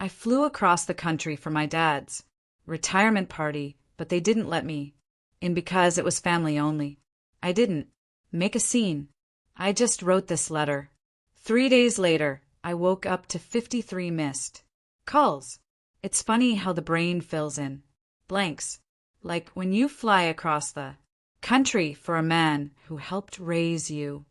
I flew across the country for my dad's retirement party, but they didn't let me in because it was family only. I didn't make a scene. I just wrote this letter. 3 days later, I woke up to 53 missed calls. It's funny how the brain fills in blanks, like when you fly across the country for a man who helped raise you,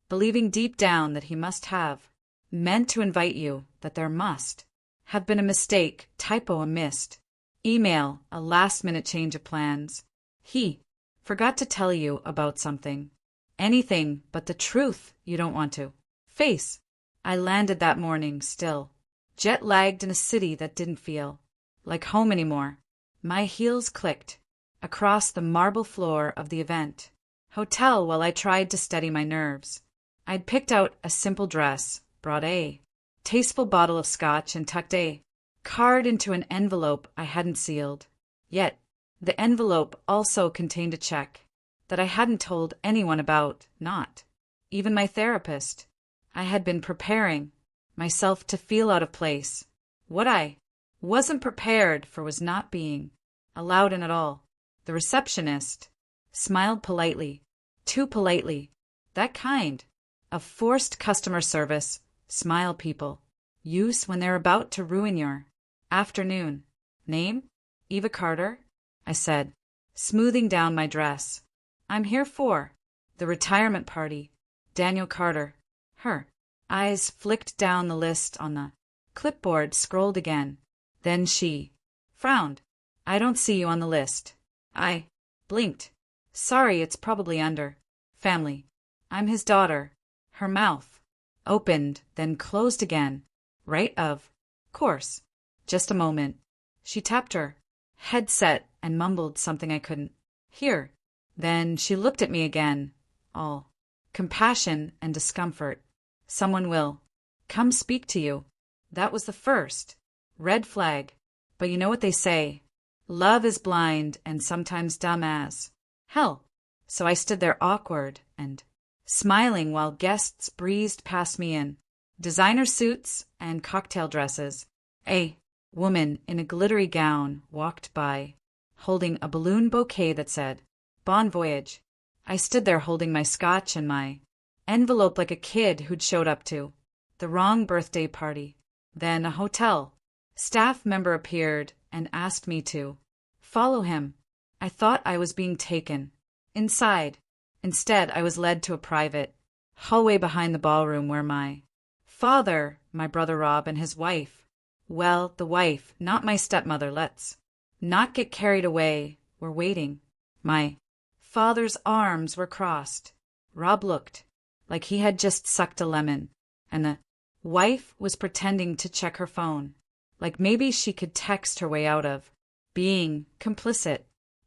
believing deep down that he must have meant to invite you, that there must have been a mistake, typo, a missed email, a last-minute change of plans. He forgot to tell you about something. Anything but the truth you don't want to face. I landed that morning, still jet-lagged, in a city that didn't feel like home anymore. My heels clicked across the marble floor of the event hotel while I tried to steady my nerves. I'd picked out a simple dress, brought a tasteful bottle of scotch, and tucked a card into an envelope I hadn't sealed. Yet, the envelope also contained a check that I hadn't told anyone about, not even my therapist. I had been preparing myself to feel out of place. What I wasn't prepared for was not being allowed in at all. The receptionist smiled politely, too politely. That kind of forced customer service smile people use when they're about to ruin your afternoon. Name? Eva Carter, I said, smoothing down my dress. I'm here for the retirement party. Daniel Carter. Her eyes flicked down the list on the clipboard, scrolled again. Then she frowned. I don't see you on the list. I blinked. Sorry, it's probably under family. I'm his daughter. Her mouth opened, then closed again. Right, of course. Just a moment. She tapped her headset and mumbled something I couldn't hear. Then she looked at me again, all compassion and discomfort. Someone will come speak to you. That was the first red flag. But you know what they say. Love is blind and sometimes dumb as hell. So I stood there awkward and smiling while guests breezed past me in designer suits and cocktail dresses. A woman in a glittery gown walked by, holding a balloon bouquet that said, Bon Voyage. I stood there holding my scotch and my envelope like a kid who'd showed up to the wrong birthday party. Then a hotel staff member appeared and asked me to follow him. I thought I was being taken inside. Instead, I was led to a private hallway behind the ballroom where my father, my brother Rob, and his wife, well, the wife, not my stepmother, let's not get carried away, were waiting. My father's arms were crossed. Rob looked like he had just sucked a lemon, and the wife was pretending to check her phone, like maybe she could text her way out of being complicit.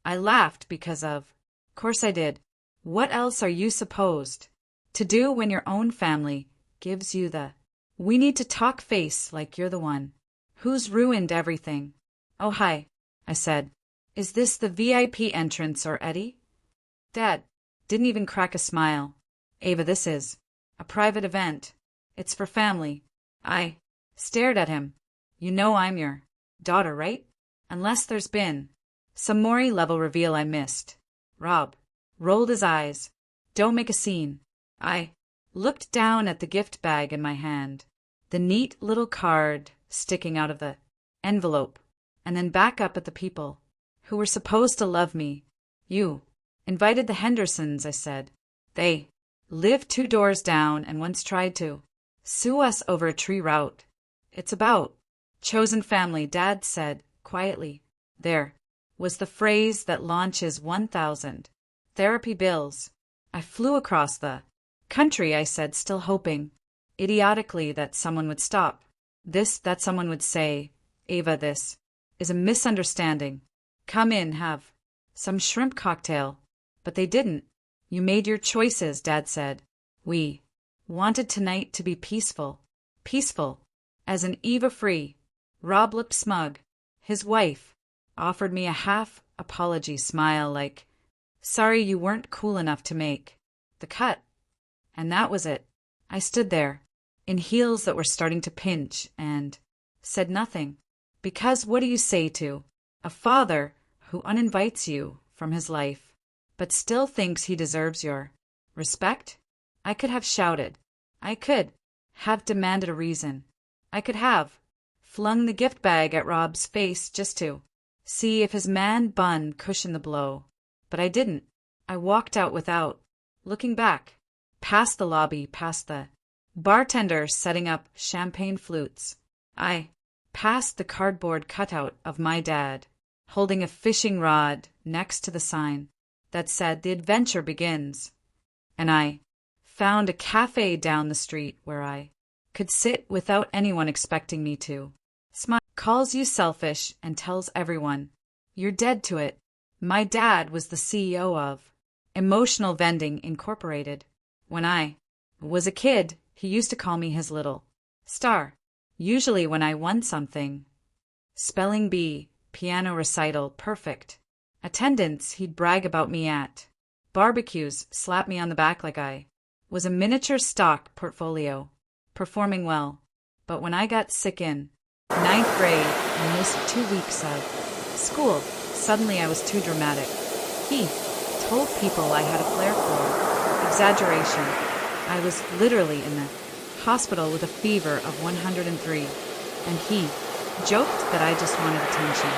I laughed because of course I did. What else are you supposed to do when your own family gives you the we need to talk face like you're the one who's ruined everything? Oh, hi, I said. Is this the VIP entrance or Eddie? Dad didn't even crack a smile. Ava, this is a private event. It's for family. I stared at him. You know I'm your daughter, right? Unless there's been some Maury-level reveal I missed. Rob rolled his eyes. Don't make a scene. I looked down at the gift bag in my hand, the neat little card sticking out of the envelope, and then back up at the people who were supposed to love me. You invited the Hendersons, I said. They live 2 doors down and once tried to sue us over a tree route. It's about chosen family, Dad said quietly. There was the phrase that launches 1,000 therapy bills. I flew across the country, I said, still hoping, idiotically, that someone would stop. That someone would say, Ava, this is a misunderstanding. Come in, have some shrimp cocktail. But they didn't. You made your choices, Dad said. We wanted tonight to be peaceful. Peaceful as an Eva free. Rob looked smug. His wife offered me a half-apology smile like, sorry you weren't cool enough to make the cut. And that was it. I stood there, in heels that were starting to pinch, and said nothing. Because what do you say to a father who uninvites you from his life, but still thinks he deserves your respect? I could have shouted. I could have demanded a reason. I could have flung the gift bag at Rob's face just to see if his man bun cushioned the blow. But I didn't. I walked out without looking back, past the lobby, past the bartender setting up champagne flutes. I passed the cardboard cutout of my dad, holding a fishing rod next to the sign that said the adventure begins. And I found a cafe down the street where I could sit without anyone expecting me to smile. Calls you selfish and tells everyone you're dead to it. My dad was the CEO of Emotional Vending Incorporated. When I was a kid, he used to call me his little star. Usually when I won something. Spelling bee, piano recital, perfect attendance, he'd brag about me at barbecues, slap me on the back like I was a miniature stock portfolio, performing well. But when I got sick in ninth grade and missed 2 weeks of school, suddenly I was too dramatic. He told people I had a flair for exaggeration. I was literally in the hospital with a fever of 103, and he joked that I just wanted attention.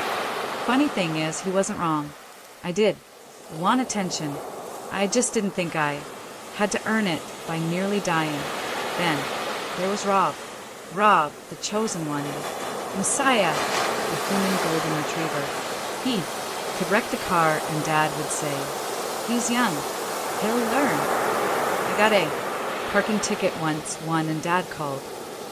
Funny thing is, he wasn't wrong. I did want attention. I just didn't think I had to earn it by nearly dying. Then there was Rob. Rob, the chosen one. Messiah, the human golden retriever. He could wreck the car and Dad would say, "He's young. He'll learn." I got a parking ticket once, won, and Dad called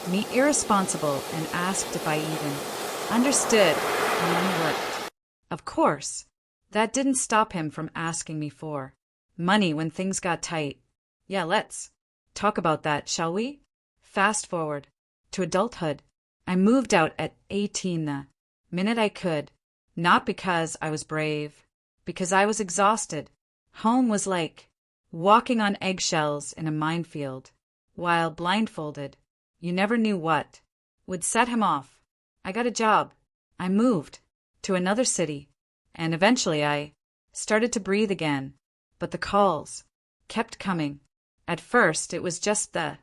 me irresponsible and asked if I even understood how money worked. Of course, that didn't stop him from asking me for money when things got tight. Yeah, let's talk about that, shall we? Fast forward to adulthood. I moved out at 18 the minute I could, not because I was brave, because I was exhausted. Home was like walking on eggshells in a minefield, while blindfolded. You never knew what would set him off. I got a job. I moved to another city, and eventually I started to breathe again. But the calls kept coming. At first, it was just the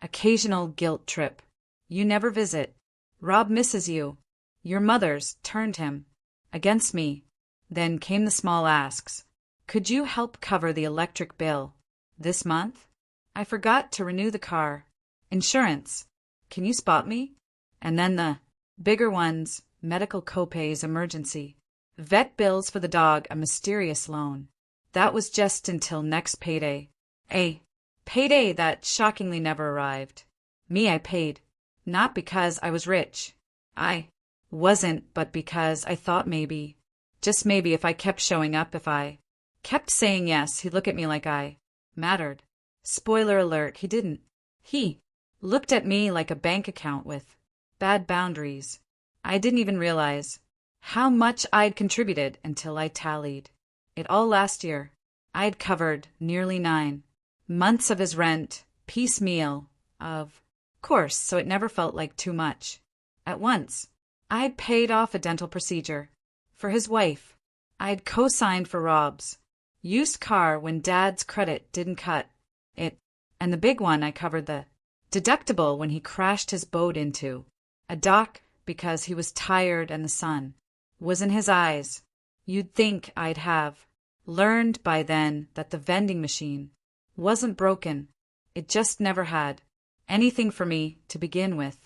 occasional guilt trip. You never visit. Rob misses you. Your mother's turned him against me. Then came the small asks. Could you help cover the electric bill this month? I forgot to renew the car insurance. Can you spot me? And then the bigger ones, medical copays, emergency vet bills for the dog, a mysterious loan. That was just until next payday. A payday that shockingly never arrived. Me, I paid. Not because I was rich. I wasn't, but because I thought maybe, just maybe, if I kept showing up, if I kept saying yes, he'd look at me like I mattered. Spoiler alert, he didn't. He looked at me like a bank account with bad boundaries. I didn't even realize how much I'd contributed until I tallied it all last year. I'd covered nearly 9 months of his rent, piecemeal, of course, so it never felt like too much. At once, I'd paid off a dental procedure for his wife. I'd co-signed for Rob's used car when Dad's credit didn't cut it. And the big one, I covered the deductible when he crashed his boat into a dock because he was tired and the sun was in his eyes. You'd think I'd have learned by then that the vending machine wasn't broken. It just never had anything for me to begin with.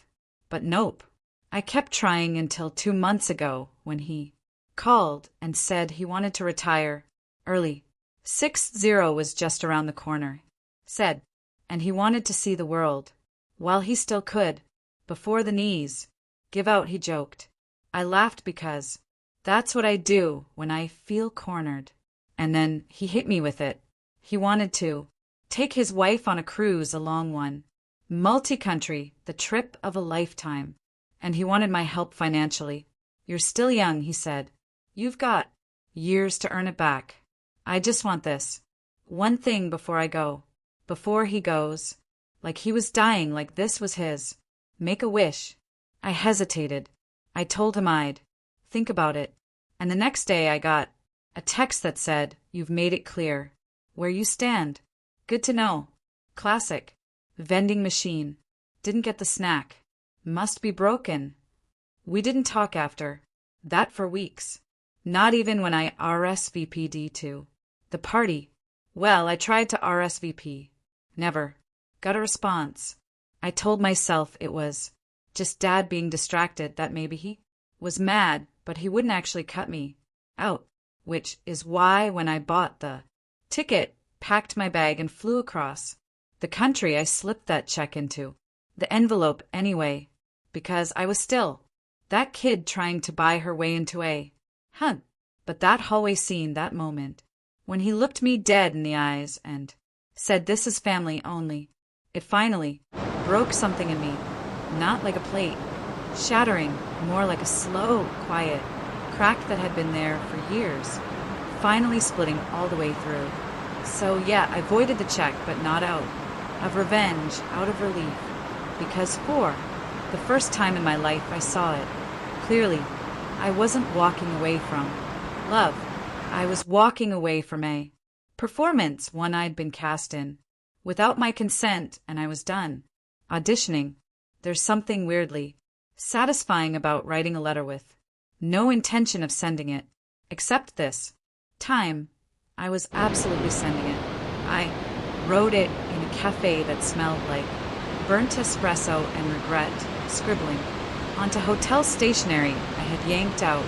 But nope. I kept trying until 2 months ago when he called and said he wanted to retire early. 60 was just around the corner, said, and he wanted to see the world while he still could, before the knees give out, he joked. I laughed because that's what I do when I feel cornered. And then he hit me with it. He wanted to take his wife on a cruise, a long one, multi-country, the trip of a lifetime. And he wanted my help financially. You're still young, he said. You've got years to earn it back. I just want this one thing before I go. Before he goes. Like he was dying, like this was his make a wish. I hesitated. I told him I'd think about it. And the next day I got a text that said, "You've made it clear where you stand. Good to know." Classic. Vending machine. Didn't get the snack. Must be broken. We didn't talk after that for weeks. Not even when I RSVP'd to the party. Well, I tried to RSVP. Never got a response. I told myself it was just Dad being distracted, that maybe he was mad, but he wouldn't actually cut me out, which is why when I bought the ticket, packed my bag, and flew across the country, I slipped that check into the envelope anyway, because I was still that kid trying to buy her way into a hunt. But that hallway scene, that moment, when he looked me dead in the eyes and said, "This is family only," it finally broke something in me, not like a plate shattering, more like a slow, quiet crack that had been there for years, finally splitting all the way through. So yeah, I voided the check, but not out of revenge, out of relief, because for the first time in my life I saw it clearly. I wasn't walking away from love. I was walking away from a performance, one I'd been cast in, without my consent, and I was done auditioning. There's something weirdly satisfying about writing a letter with no intention of sending it, except this time I was absolutely sending it. I wrote it in a cafe that smelled like burnt espresso and regret, scribbling onto hotel stationery I had yanked out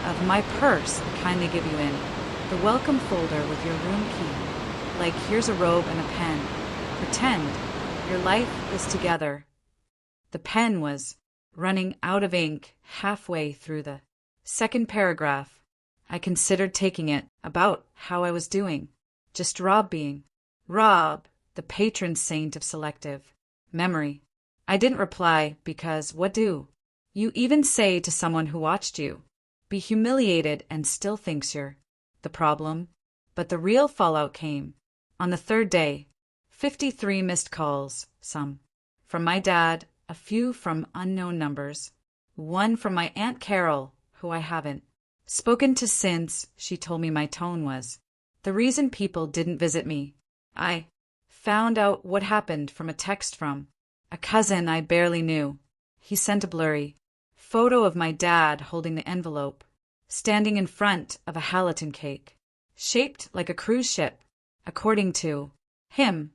of my purse, the kind they give you in the welcome folder with your room key. Like, here's a robe and a pen. Pretend your life is together. The pen was running out of ink halfway through the second paragraph. I considered taking it about how I was doing. Just Rob being Rob, the patron saint of selective memory. I didn't reply because what do you even say to someone who watched you be humiliated and still thinks you're the problem? But the real fallout came on the third day. 53 missed calls, some from my dad, a few from unknown numbers, one from my Aunt Carol, who I haven't spoken to since. She told me my tone was the reason people didn't visit me. I found out what happened from a text from a cousin I barely knew. He sent a blurry photo of my dad holding the envelope, standing in front of a Halaton cake, shaped like a cruise ship. According to him,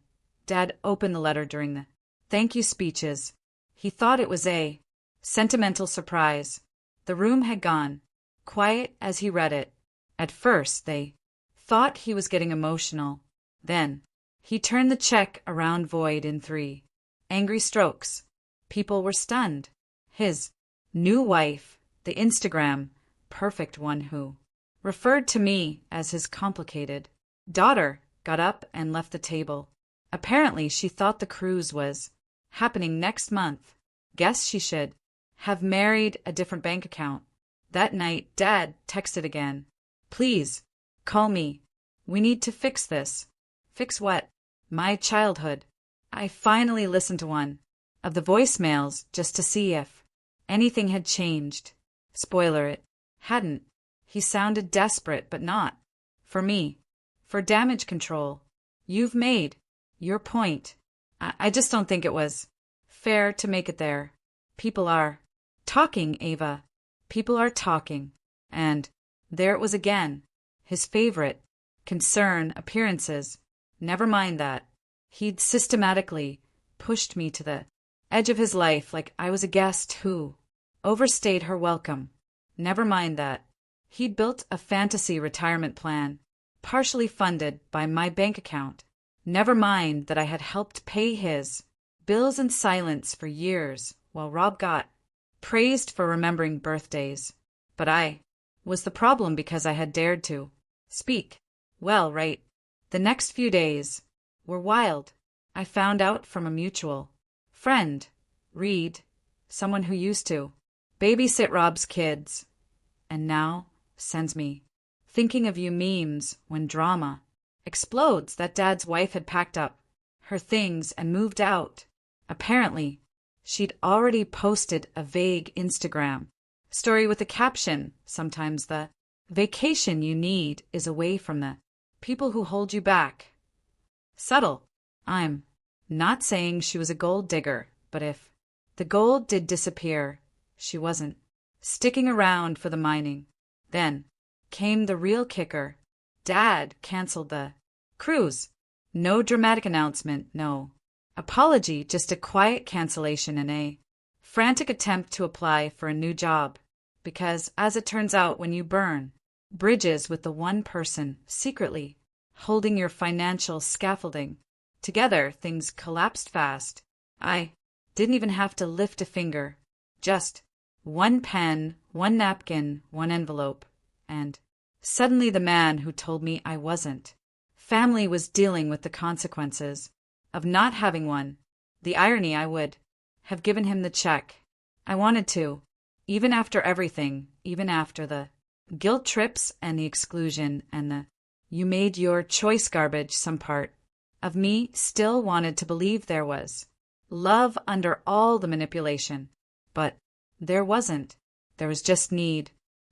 Dad opened the letter during the thank you speeches. He thought it was a sentimental surprise. The room had gone quiet as he read it. At first, they thought he was getting emotional. Then, he turned the check around void in 3 angry strokes. People were stunned. His new wife, the Instagram perfect one who referred to me as his complicated daughter, got up and left the table. Apparently, she thought the cruise was happening next month. Guess she should have married a different bank account. That night, Dad texted again. "Please, call me. We need to fix this." Fix what? My childhood. I finally listened to one of the voicemails just to see if anything had changed. Spoiler, it hadn't. He sounded desperate, but not for me. For damage control. "You've made your point. I just don't think it was fair to make it there. People are talking, Ava. People are talking." And there it was again. His favorite concern, appearances. Never mind that. He'd systematically pushed me to the edge of his life like I was a guest who overstayed her welcome. Never mind that. He'd built a fantasy retirement plan, partially funded by my bank account. Never mind that I had helped pay his bills in silence for years, while Rob got praised for remembering birthdays. But I was the problem because I had dared to speak. Well, right. The next few days were wild. I found out from a mutual friend, Reed, someone who used to babysit Rob's kids, and now sends me thinking of you memes when drama explodes that Dad's wife had packed up her things and moved out. Apparently, She'd already posted a vague Instagram story with a caption. Sometimes the vacation you need is away from the people who hold you back. Subtle. I'm not saying she was a gold digger, but if the gold did disappear, she wasn't sticking around for the mining. Then came the real kicker. Dad canceled the cruise. No dramatic announcement, no apology, just a quiet cancellation and a frantic attempt to apply for a new job. Because, as it turns out, when you burn bridges with the one person secretly holding your financial scaffolding together, things collapsed fast. I didn't even have to lift a finger. Just one pen, one napkin, one envelope. And suddenly the man who told me I wasn't family was dealing with the consequences of not having one. The irony, I would have given him the check. I wanted to. Even after everything, even after the guilt trips and the exclusion and the you made your choice garbage, some part of me still wanted to believe there was love under all the manipulation. But there wasn't. There was just need,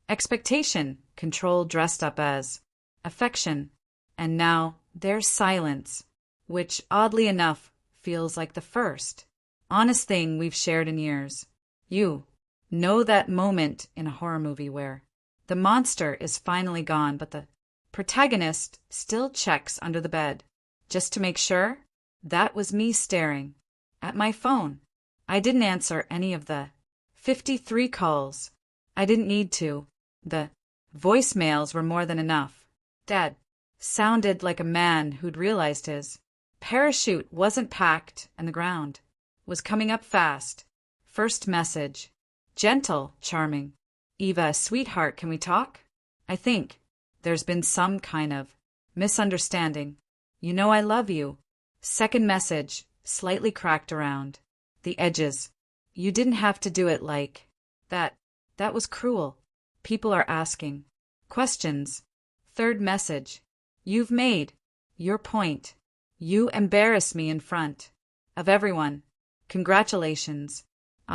expectation, control dressed up as affection. And now there's silence, which oddly enough feels like the first honest thing we've shared in years. You know that moment in a horror movie where the monster is finally gone, but the protagonist still checks under the bed just to make sure? That was me staring at my phone. I didn't answer any of the 53 calls. I didn't need to. The voicemails were more than enough. Dad sounded like a man who'd realized his parachute wasn't packed and the ground was coming up fast. First message. Gentle, charming. Eva, sweetheart, can we talk? I think there's been some kind of misunderstanding. You know I love you. Second message, slightly cracked around the edges. You didn't have to do it like that. That was cruel. People are asking questions. Third message. You've made your point. You embarrassed me in front of everyone. Congratulations.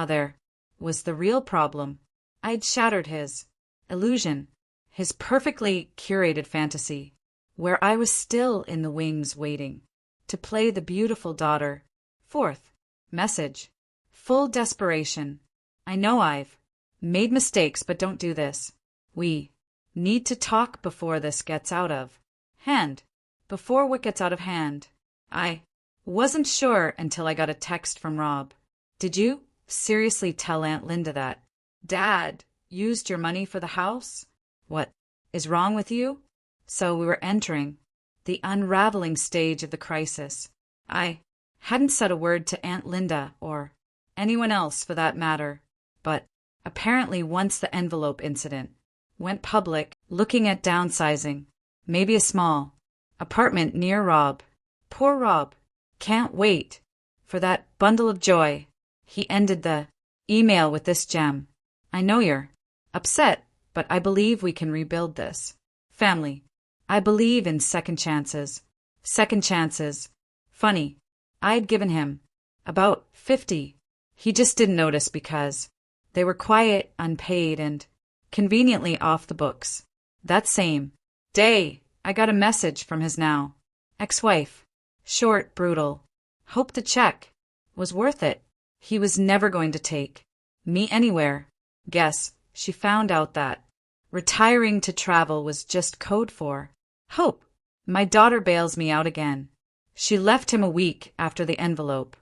There was the real problem. I'd shattered his illusion, his perfectly curated fantasy, where I was still in the wings waiting to play the beautiful daughter. Fourth message. Full desperation. I know I've made mistakes, but don't do this. We need to talk before this gets out of hand. Before what gets out of hand. I wasn't sure until I got a text from Rob. Did you seriously tell Aunt Linda that Dad used your money for the house? What is wrong with you? So we were entering the unraveling stage of the crisis. I hadn't said a word to Aunt Linda or anyone else for that matter, but apparently once the envelope incident went public, looking at downsizing, maybe a small apartment near Rob. Poor Rob. Can't wait for that bundle of joy. He ended the email with this gem. I know you're upset, but I believe we can rebuild this family. I believe in second chances. Second chances. Funny. I'd given him about 50. He just didn't notice because they were quiet, unpaid, and conveniently off the books. That same day, I got a message from his now ex-wife. Short, brutal. Hope the check was worth it. He was never going to take me anywhere. Guess she found out that retiring to travel was just code for hope. My daughter bails me out again. She left him a week after the envelope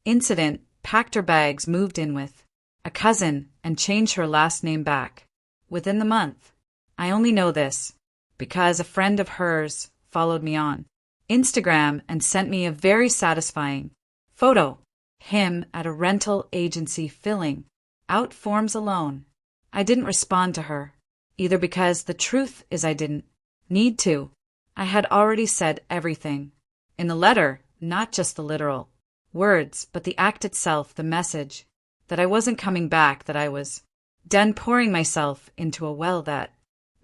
incident, packed her bags, moved in with a cousin, and changed her last name back within the month. I only know this because a friend of hers followed me on Instagram and sent me a very satisfying photo. Him at a rental agency filling out forms alone. I didn't respond to her, either because the truth is I didn't need to. I had already said everything. In the letter, not just the literal words, but the act itself, the message, that I wasn't coming back, that I was done pouring myself into a well that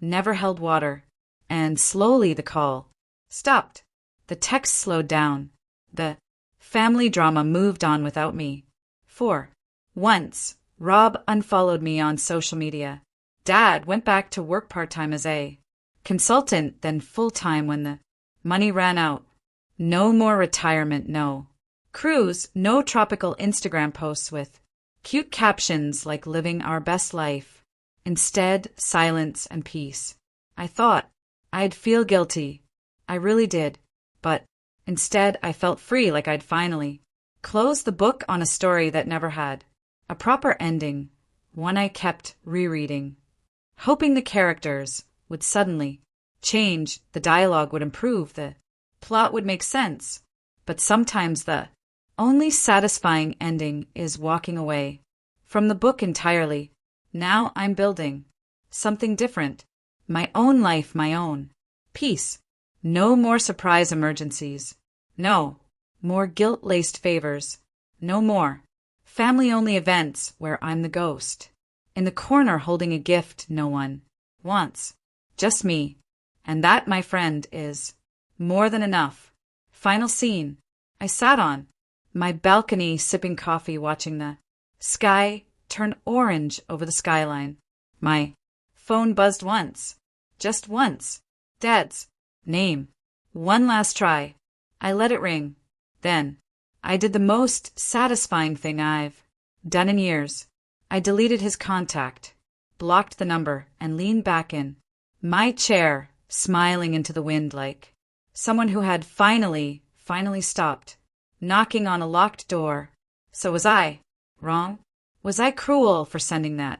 never held water. And slowly the call stopped. The text slowed down. The family drama moved on without me. 4 Once, Rob unfollowed me on social media. Dad went back to work part-time as a consultant, then full-time when the money ran out. No more retirement, no cruise, no tropical Instagram posts with cute captions like living our best life. Instead, silence and peace. I thought I'd feel guilty. I really did. But instead, I felt free, like I'd finally closed the book on a story that never had a proper ending, one I kept rereading, hoping the characters would suddenly change, the dialogue would improve, the plot would make sense. But sometimes the only satisfying ending is walking away from the book entirely. Now I'm building something different. My own life, my own peace. No more surprise emergencies. No more guilt-laced favors. No more family-only events where I'm the ghost in the corner holding a gift no one wants. Just me. And that, my friend, is more than enough. Final scene. I sat on my balcony sipping coffee, watching the sky turn orange over the skyline. My phone buzzed once. Just once. Dad's name. One last try. I let it ring. Then I did the most satisfying thing I've done in years. I deleted his contact, blocked the number, and leaned back in my chair, smiling into the wind like someone who had finally stopped knocking on a locked door. So was I wrong? Was I cruel for sending that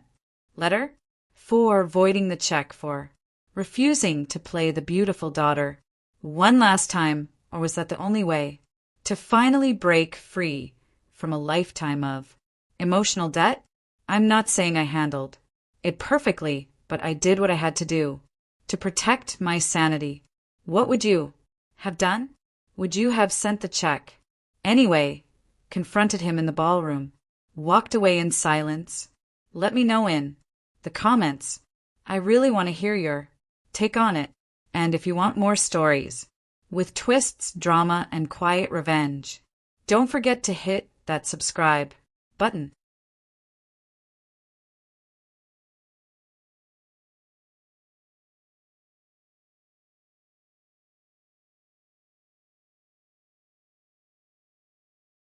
letter? For voiding the check? For refusing to play the beautiful daughter one last time? Or was that the only way to finally break free from a lifetime of emotional debt? I'm not saying I handled it perfectly, but I did what I had to do to protect my sanity. What would you have done? Would you have sent the check anyway? Confronted him in the ballroom, walked away in silence? Let me know in the comments. I really want to hear your take on it. And if you want more stories with twists, drama, and quiet revenge, don't forget to hit that subscribe button.